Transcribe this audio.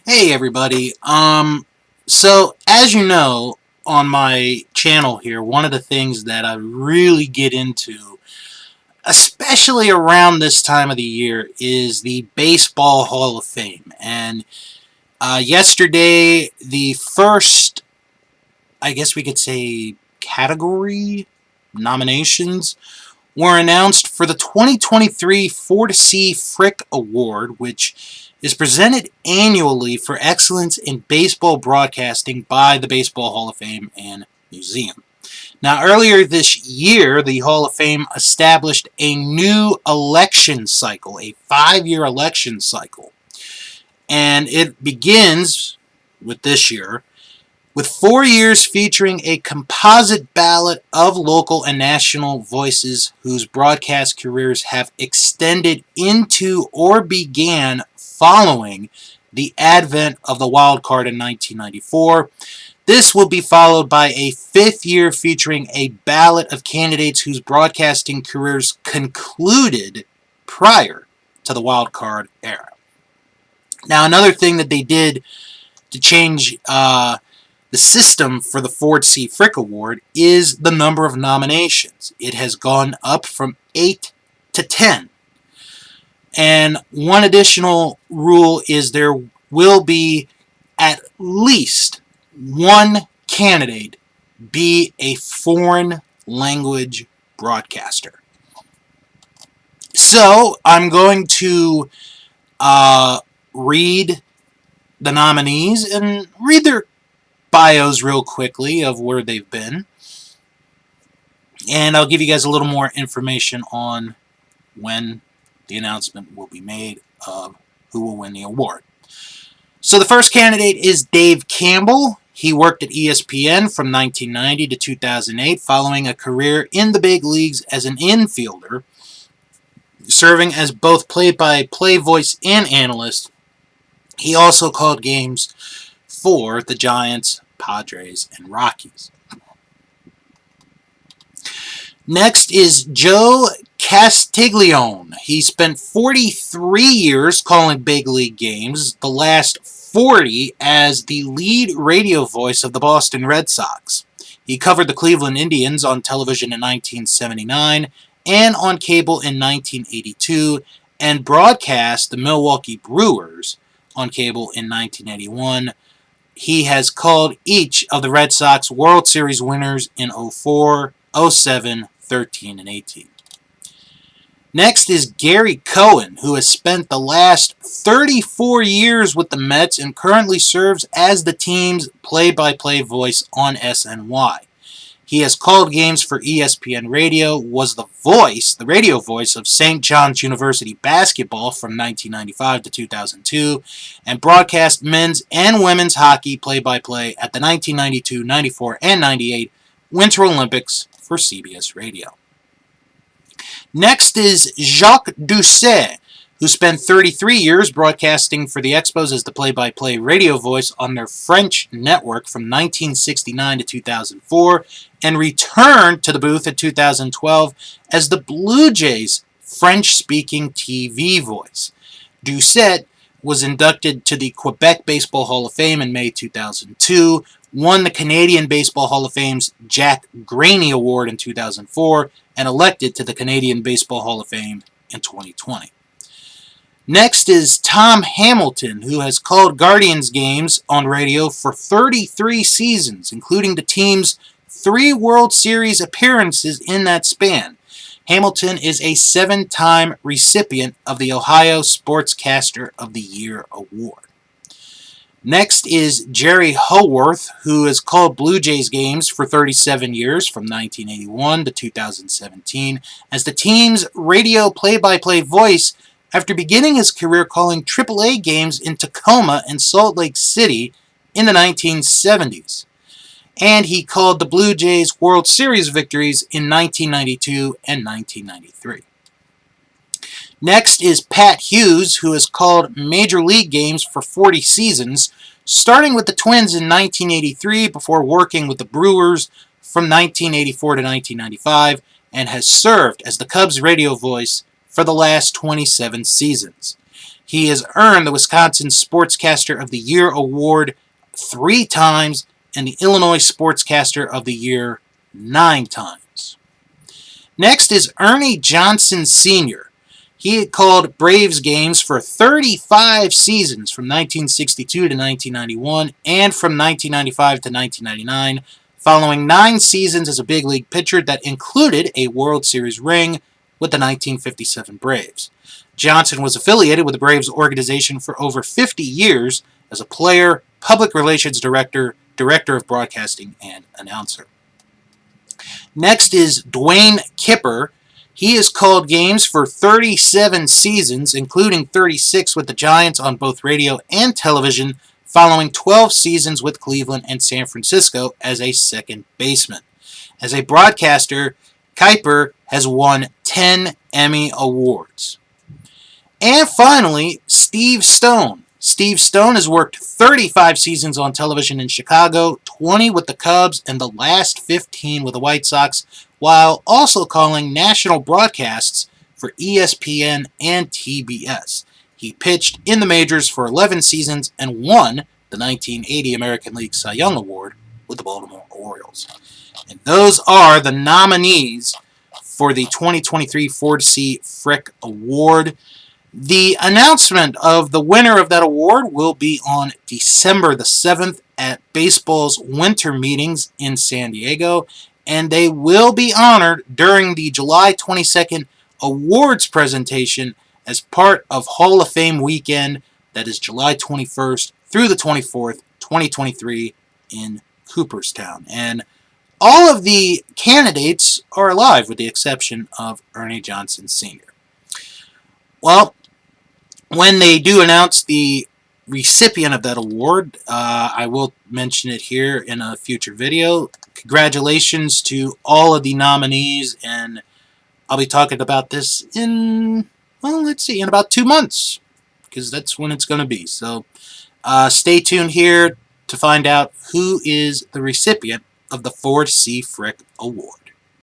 Hey everybody. So as you know, on my channel here, one of the things that I really get into, especially around this time of the year, is the Baseball Hall of Fame. And yesterday, the first, I guess we could say, category nominations were announced for the 2023 4-C Frick Award, which is presented annually for excellence in baseball broadcasting by the Baseball Hall of Fame and Museum. Now, earlier this year, the Hall of Fame established a new election cycle, a 5-year election cycle. And it begins with this year, with 4 years featuring a composite ballot of local and national voices whose broadcast careers have extended into or began following the advent of the wild card in 1994. This will be followed by a 5th year featuring a ballot of candidates whose broadcasting careers concluded prior to the wild card era. Now, another thing that they did to change the system for the 4-C Frick Award is the number of nominations. It has gone up from 8 to 10. And one additional rule is there will be at least one candidate be a foreign language broadcaster. So I'm going to read the nominees and read their bios real quickly of where they've been, and I'll give you guys a little more information on when the announcement will be made of who will win the award. So the first candidate is Dave Campbell. He worked at ESPN from 1990 to 2008, following a career in the big leagues as an infielder, serving as both play-by-play voice and analyst. He also called games for the Giants, Padres, and Rockies. Next is Joe Castiglione. He spent 43 years calling big league games, the last 40 as the lead radio voice of the Boston Red Sox. He covered the Cleveland Indians on television in 1979 and on cable in 1982, and broadcast the Milwaukee Brewers on cable in 1981. He has called each of the Red Sox World Series winners in 04, 07, 13, and 18. Next is Gary Cohen, who has spent the last 34 years with the Mets and currently serves as the team's play-by-play voice on SNY. He has called games for ESPN Radio, was the radio voice of St. John's University basketball from 1995 to 2002, and broadcast men's and women's hockey play-by-play at the 1992, 94, and 98 Winter Olympics for CBS Radio. Next is Jacques Doucet, who spent 33 years broadcasting for the Expos as the play-by-play radio voice on their French network from 1969 to 2004, and returned to the booth in 2012 as the Blue Jays' French-speaking TV voice. Doucet was inducted to the Quebec Baseball Hall of Fame in May 2002, won the Canadian Baseball Hall of Fame's Jack Graney Award in 2004, and elected to the Canadian Baseball Hall of Fame in 2020. Next is Tom Hamilton, who has called Guardians games on radio for 33 seasons, including the team's 3 World Series appearances in that span. Hamilton is a 7-time recipient of the Ohio Sportscaster of the Year Award. Next is Jerry Howarth, who has called Blue Jays games for 37 years, from 1981 to 2017, as the team's radio play-by-play voice after beginning his career calling AAA games in Tacoma and Salt Lake City in the 1970s. And he called the Blue Jays World Series victories in 1992 and 1993. Next is Pat Hughes, who has called Major League games for 40 seasons, starting with the Twins in 1983 before working with the Brewers from 1984 to 1995, and has served as the Cubs radio voice for the last 27 seasons. He has earned the Wisconsin Sportscaster of the Year award 3 times and the Illinois Sportscaster of the Year 9 times. Next is Ernie Johnson Sr. He had called Braves games for 35 seasons from 1962 to 1991 and from 1995 to 1999, following 9 seasons as a big league pitcher that included a World Series ring with the 1957 Braves. Johnson was affiliated with the Braves organization for over 50 years as a player, public relations director, director of broadcasting, and announcer. Next is Dwayne Kipper. He has called games for 37 seasons, including 36 with the Giants on both radio and television, following 12 seasons with Cleveland and San Francisco as a second baseman. As a broadcaster, Kipper has won 10 Emmy Awards. And finally, Steve Stone. Steve Stone has worked 35 seasons on television in Chicago, 20 with the Cubs, and the last 15 with the White Sox, while also calling national broadcasts for ESPN and TBS. He pitched in the majors for 11 seasons and won the 1980 American League Cy Young Award with the Baltimore Orioles. And those are the nominees for the 2023 Ford C. Frick Award. The announcement of the winner of that award will be on December the 7th at baseball's winter meetings in San Diego, and they will be honored during the July 22nd awards presentation as part of Hall of Fame weekend that is July 21st through the 24th, 2023 in Cooperstown. And all of the candidates are alive with the exception of Ernie Johnson Sr. Well, when they do announce the recipient of that award, I will mention it here in a future video. Congratulations to all of the nominees, and I'll be talking about this in about 2 months, because that's when it's going to be. So stay tuned here to find out who is the recipient of the Ford C. Frick Award.